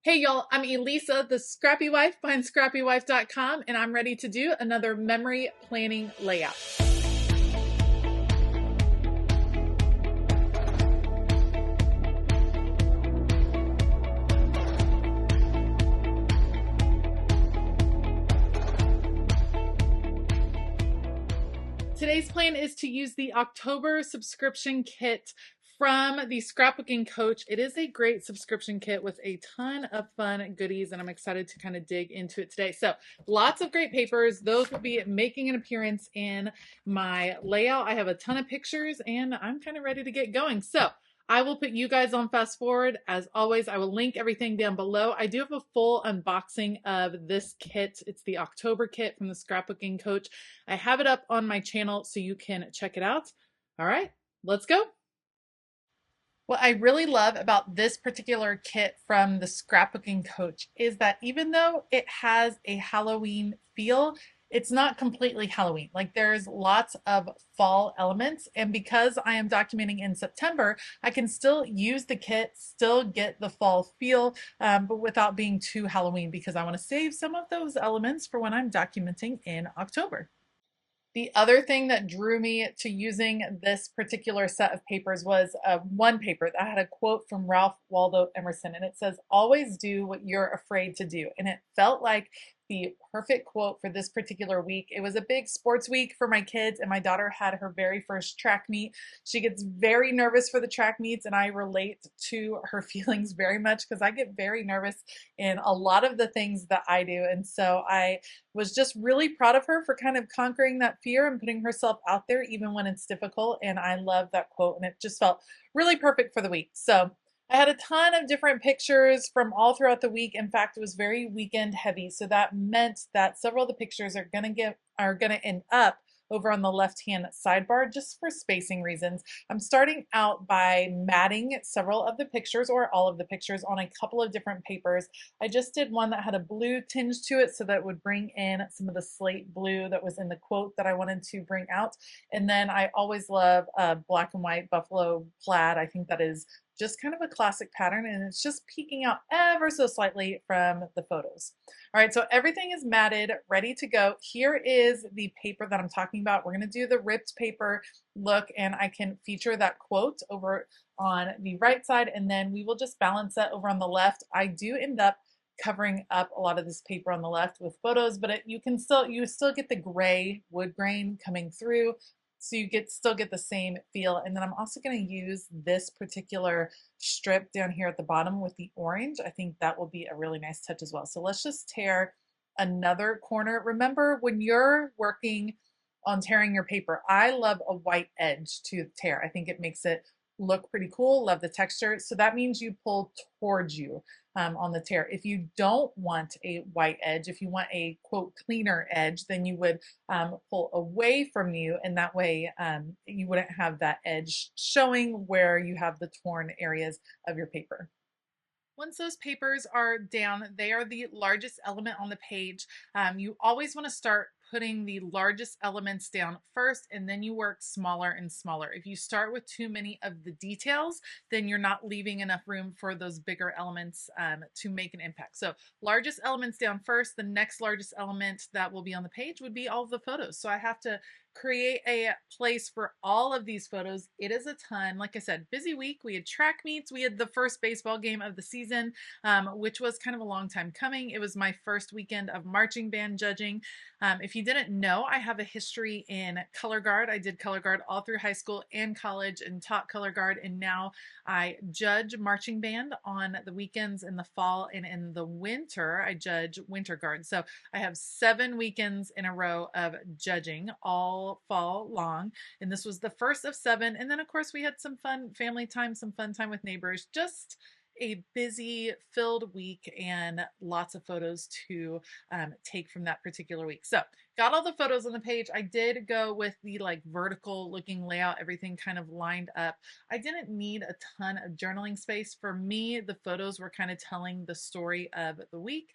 Hey y'all, I'm Elisa, the Scrappy Wife behind ScrappyWife.com, and I'm ready to do another memory planning layout. Today's plan is to use the October subscription kit from the Scrapbooking Coach. It is a great subscription kit with a ton of fun goodies, and I'm excited to kind of dig into it today. So lots of great papers. Those will be making an appearance in my layout. I have a ton of pictures, and I'm kind of ready to get going. So I will put you guys on fast forward. As always, I will link everything down below. I do have a full unboxing of this kit. It's the October kit from the Scrapbooking Coach. I have it up on my channel so you can check it out. All right, let's go. What I really love about this particular kit from the Scrapbooking Coach is that even though it has a Halloween feel, it's not completely Halloween. Like there's lots of fall elements, and because I am documenting in September, I can still use the kit, still get the fall feel, but without being too Halloween because I want to save some of those elements for when I'm documenting in October. The other thing that drew me to using this particular set of papers was one paper that had a quote from Ralph Waldo Emerson, and it says, "Always do what you're afraid to do." And it felt like the perfect quote for this particular week. It was a big sports week for my kids, and my daughter had her very first track meet. She gets very nervous for the track meets, and I relate to her feelings very much because I get very nervous in a lot of the things that I do. And so I was just really proud of her for kind of conquering that fear and putting herself out there even when it's difficult. And I love that quote, and it just felt really perfect for the week. So I had a ton of different pictures from all throughout the week. In fact, it was very weekend heavy. So that meant that several of the pictures are gonna end up over on the left-hand sidebar just for spacing reasons. I'm starting out by matting several of the pictures or all of the pictures on a couple of different papers. I just did one that had a blue tinge to it so that it would bring in some of the slate blue that was in the quote that I wanted to bring out. And then I always love black and white buffalo plaid. I think that is just kind of a classic pattern, and it's just peeking out ever so slightly from the photos. All right, so everything is matted, ready to go. Here is the paper that I'm talking about. We're gonna do the ripped paper look, and I can feature that quote over on the right side, and then we will just balance that over on the left. I do end up covering up a lot of this paper on the left with photos, but you still get the gray wood grain coming through. So you still get the same feel. And then I'm also going to use this particular strip down here at the bottom with the orange. I think that will be a really nice touch as well. So let's just tear another corner. Remember, when you're working on tearing your paper, I love a white edge to tear. I think it makes it look pretty cool. Love the texture. So that means you pull towards you on the tear. If you don't want a white edge, if you want a quote cleaner edge, then you would pull away from you, and that way you wouldn't have that edge showing where you have the torn areas of your paper. Once those papers are down, they are the largest element on the page. You always want to start putting the largest elements down first, and then you work smaller and smaller. If you start with too many of the details, then you're not leaving enough room for those bigger elements to make an impact. So largest elements down first. The next largest element that will be on the page would be all of the photos. So I have to create a place for all of these photos. It is a ton. Like I said, busy week. We had track meets. We had the first baseball game of the season, which was kind of a long time coming. It was my first weekend of marching band judging. If you didn't know, I have a history in color guard. I did color guard all through high school and college and taught color guard, and now I judge marching band on the weekends in the fall, and in the winter I judge winter guard. So I have 7 weekends in a row of judging all fall long, and this was the first of 7. And then of course we had some fun family time, some fun time with neighbors. Just a busy filled week and lots of photos to take from that particular week. So got all the photos on the page. I did go with the like vertical looking layout, everything kind of lined up. I didn't need a ton of journaling space. For me, the photos were kind of telling the story of the week,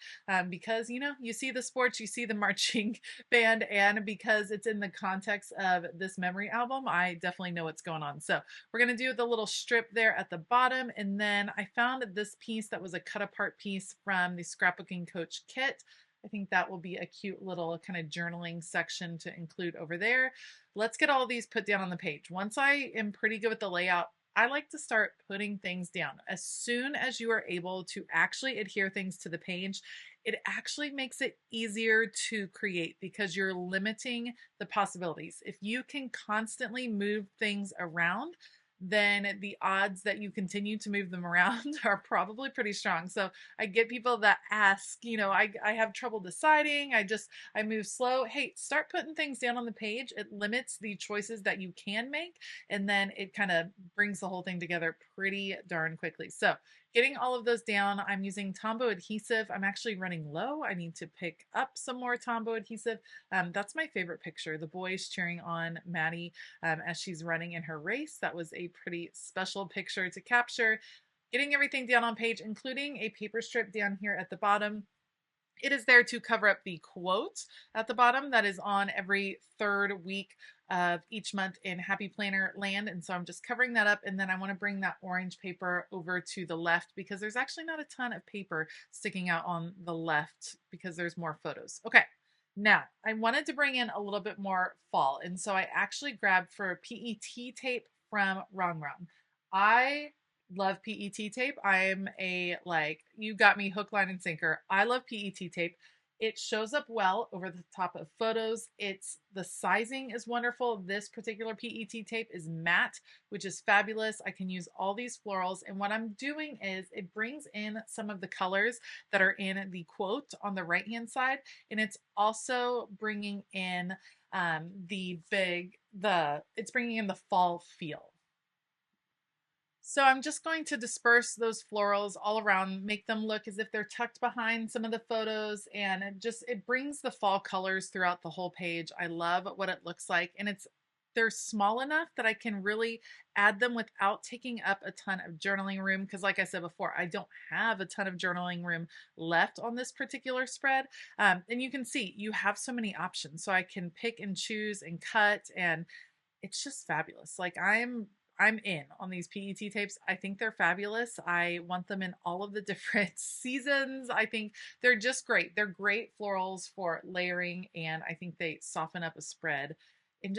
because, you know, you see the sports, you see the marching band, and because it's in the context of this memory album, I definitely know what's going on. So we're going to do the little strip there at the bottom. And then I found this piece that was a cut apart piece from the Scrapbooking Coach kit. I think that will be a cute little kind of journaling section to include over there. Let's get all these put down on the page. Once I am pretty good with the layout, I like to start putting things down. As soon as you are able to actually adhere things to the page, it actually makes it easier to create because you're limiting the possibilities. If you can constantly move things around, then the odds that you continue to move them around are probably pretty strong. So I get people that ask, you know, I have trouble deciding. I move slow. Hey, start putting things down on the page. It limits the choices that you can make. And then it kind of brings the whole thing together pretty darn quickly. So getting all of those down, I'm using Tombow adhesive. I'm actually running low. I need to pick up some more Tombow adhesive. That's my favorite picture. The boys cheering on Maddie as she's running in her race. That was a pretty special picture to capture. Getting everything down on page, including a paper strip down here at the bottom. It is there to cover up the quote at the bottom that is on every third week of each month in Happy Planner land. And so I'm just covering that up. And then I want to bring that orange paper over to the left because there's actually not a ton of paper sticking out on the left because there's more photos. Okay. Now, I wanted to bring in a little bit more fall. And so I actually grabbed for PET tape from Rong Rong. I love PET tape. I'm a like, you got me hook, line, and sinker. I love PET tape. It shows up well over the top of photos. The sizing is wonderful. This particular PET tape is matte, which is fabulous. I can use all these florals. And what I'm doing is it brings in some of the colors that are in the quote on the right-hand side. And it's also bringing in it's bringing in the fall feel. So I'm just going to disperse those florals all around, make them look as if they're tucked behind some of the photos, and it brings the fall colors throughout the whole page. I love what it looks like, and they're small enough that I can really add them without taking up a ton of journaling room because like I said before, I don't have a ton of journaling room left on this particular spread. And you can see you have so many options, so I can pick and choose and cut, and it's just fabulous. Like I'm in on these PET tapes. I think they're fabulous. I want them in all of the different seasons. I think they're just great. They're great florals for layering, and I think they soften up a spread in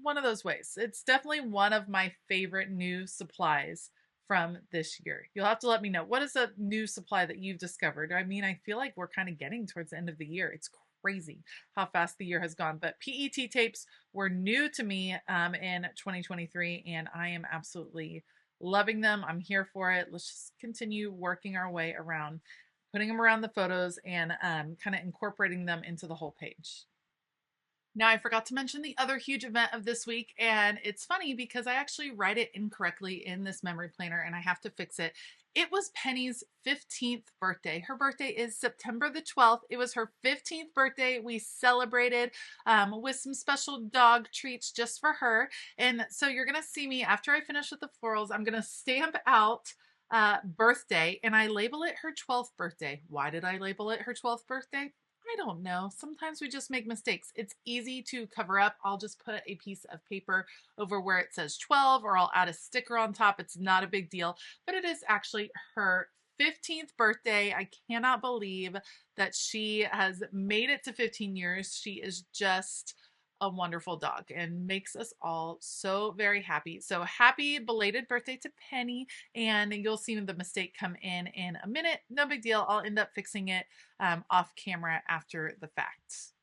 one of those ways. It's definitely one of my favorite new supplies from this year. You'll have to let me know. What is a new supply that you've discovered? I mean, I feel like we're kind of getting towards the end of the year. It's crazy how fast the year has gone. But PET tapes were new to me in 2023, and I am absolutely loving them. I'm here for it. Let's just continue working our way around, putting them around the photos and kind of incorporating them into the whole page. Now, I forgot to mention the other huge event of this week, and it's funny because I actually write it incorrectly in this memory planner and I have to fix it. It was Penny's 15th birthday. Her birthday is September the 12th. It was her 15th birthday. We celebrated with some special dog treats just for her. And so you're going to see me after I finish with the florals, I'm going to stamp out birthday and I label it her 12th birthday. Why did I label it her 12th birthday? I don't know. Sometimes we just make mistakes. It's easy to cover up. I'll just put a piece of paper over where it says 12, or I'll add a sticker on top. It's not a big deal, but it is actually her 15th birthday. I cannot believe that she has made it to 15 years. She is just a wonderful dog and makes us all so very happy. So happy belated birthday to Penny, and you'll see the mistake come in a minute. No big deal. I'll end up fixing it off camera after the fact.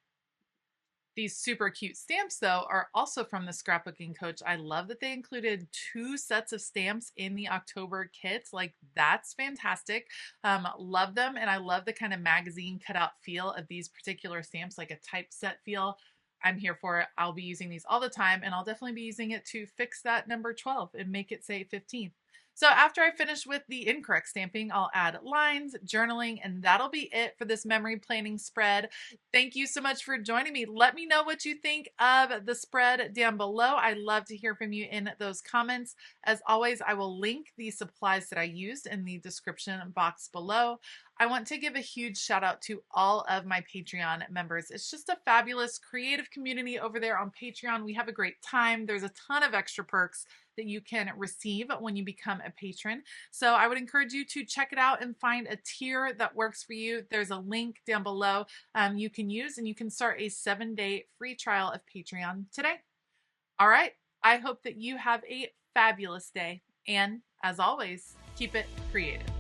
These super cute stamps, though, are also from the Scrapbooking Coach. I love that they included 2 sets of stamps in the October kit. Like, that's fantastic. Love them, and I love the kind of magazine cutout feel of these particular stamps, like a typeset feel. I'm here for it. I'll be using these all the time, and I'll definitely be using it to fix that number 12 and make it say 15. So after I finish with the incorrect stamping, I'll add lines, journaling, and that'll be it for this memory planning spread. Thank you so much for joining me. Let me know what you think of the spread down below. I love to hear from you in those comments. As always, I will link the supplies that I used in the description box below. I want to give a huge shout out to all of my Patreon members. It's just a fabulous creative community over there on Patreon. We have a great time. There's a ton of extra perks that you can receive when you become a patron. So I would encourage you to check it out and find a tier that works for you. There's a link down below you can use, and you can start a 7-day free trial of Patreon today. All right. I hope that you have a fabulous day. And as always, keep it creative.